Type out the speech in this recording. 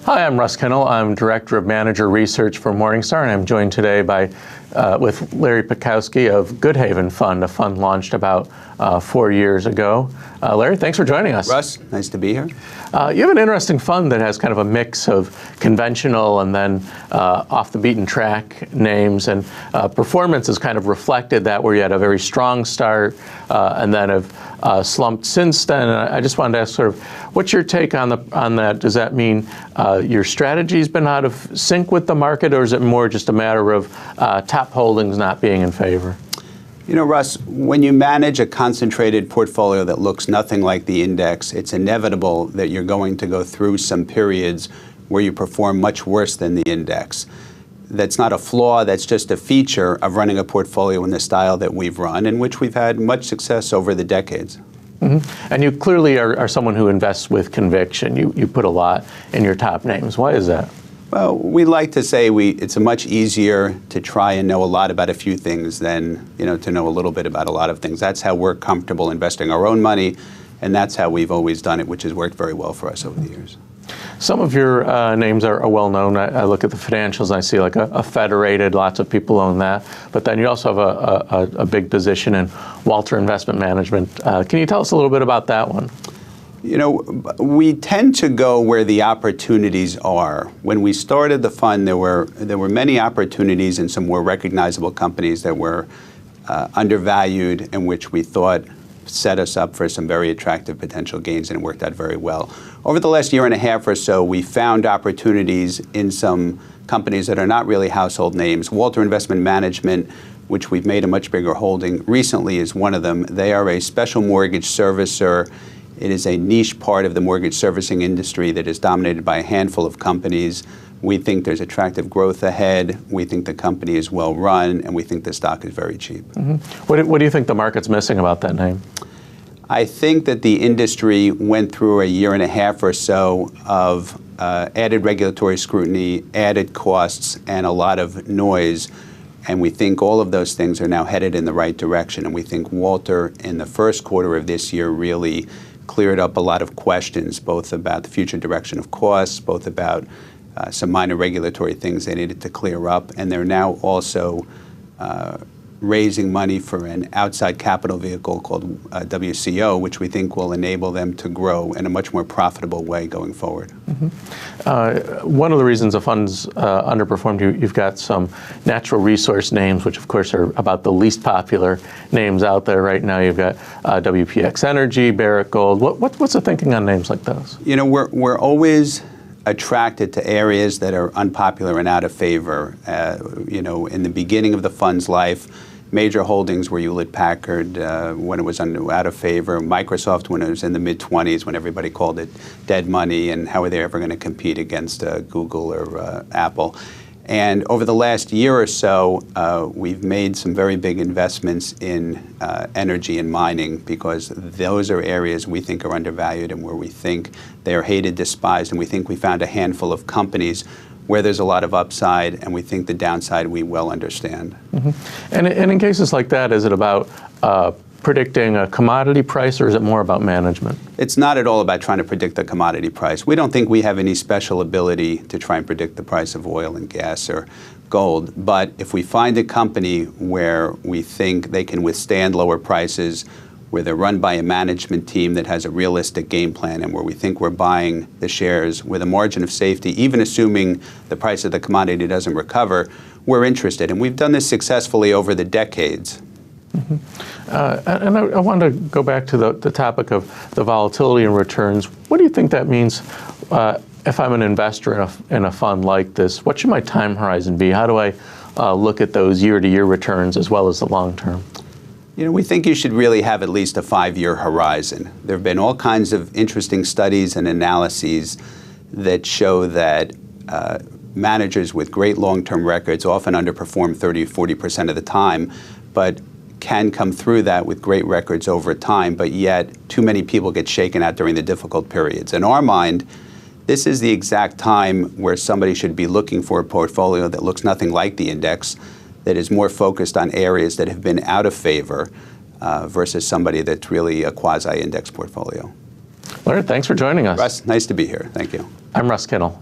Hi, I'm Russ Kennel. I'm Director of Manager Research for Morningstar, and I'm joined today with Larry Pitkowsky of Goodhaven Fund, a fund launched about 4 years ago. Larry, thanks for joining us. Russ, nice to be here. You have an interesting fund that has kind of a mix of conventional and then off the beaten track names, and performance has kind of reflected that, where you had a very strong start and then have slumped since then. And I just wanted to ask, sort of, what's your take on that? Does that mean your strategy's been out of sync with the market, or is it more just a matter of top holdings not being in favor? You know, Russ, when you manage a concentrated portfolio that looks nothing like the index, it's inevitable that you're going to go through some periods where you perform much worse than the index. That's not a flaw, that's just a feature of running a portfolio in the style that we've run, in which we've had much success over the decades. Mm-hmm. And you clearly are someone who invests with conviction. You put a lot in your top names. Why is that? Well, we like to say it's much easier to try and know a lot about a few things than, to know a little bit about a lot of things. That's how we're comfortable investing our own money, and that's how we've always done it, which has worked very well for us over the years. Some of your names are well known. I look at the financials and I see like a Federated, lots of people own that. But then you also have a big position in Walter Investment Management. Can you tell us a little bit about that one? You know, we tend to go where the opportunities are. When we started the fund, there were many opportunities in some more recognizable companies that were undervalued, and which we thought set us up for some very attractive potential gains, and it worked out very well. Over the last year and a half or so, we found opportunities in some companies that are not really household names. Walter Investment Management, which we've made a much bigger holding recently, is one of them. They are a special mortgage servicer. It is a niche part of the mortgage servicing industry that is dominated by a handful of companies. We think there's attractive growth ahead. We think the company is well run, and we think the stock is very cheap. Mm-hmm. What do you think the market's missing about that name? I think that the industry went through a year and a half or so of added regulatory scrutiny, added costs, and a lot of noise. And we think all of those things are now headed in the right direction. And we think Walter, in the first quarter of this year, really cleared up a lot of questions, both about the future direction of costs, both about some minor regulatory things they needed to clear up. And they're now also raising money for an outside capital vehicle called WCO, which we think will enable them to grow in a much more profitable way going forward. Mm-hmm. One of the reasons the fund's underperformed, you've got some natural resource names, which of course are about the least popular names out there right now. You've got WPX Energy, Barrick Gold. What's the thinking on names like those? You know, we're always attracted to areas that are unpopular and out of favor. In the beginning of the fund's life, major holdings were Hewlett-Packard when it was out of favor, Microsoft when it was in the mid-20s, when everybody called it dead money, and how are they ever going to compete against Google or Apple. And over the last year or so, we've made some very big investments in energy and mining, because those are areas we think are undervalued and where we think they are hated, despised, and we think we found a handful of companies where there's a lot of upside, and we think the downside we well understand. Mm-hmm. And in cases like that, is it about predicting a commodity price, or is it more about management? It's not at all about trying to predict the commodity price. We don't think we have any special ability to try and predict the price of oil and gas or gold. But if we find a company where we think they can withstand lower prices, where they're run by a management team that has a realistic game plan, and where we think we're buying the shares with a margin of safety, even assuming the price of the commodity doesn't recover, we're interested. And we've done this successfully over the decades. Mm-hmm. And I want to go back to the topic of the volatility and returns. What do you think that means if I'm an investor in a fund like this? What should my time horizon be? How do I look at those year-to-year returns as well as the long term? You know, we think you should really have at least a 5-year horizon. There have been all kinds of interesting studies and analyses that show that managers with great long-term records often underperform 30-40% of the time, but can come through that with great records over time, but yet too many people get shaken out during the difficult periods. In our mind, this is the exact time where somebody should be looking for a portfolio that looks nothing like the index, that is more focused on areas that have been out of favor versus somebody that's really a quasi-index portfolio. Larry, thanks for joining us. Russ, nice to be here. Thank you. I'm Russ Kennel.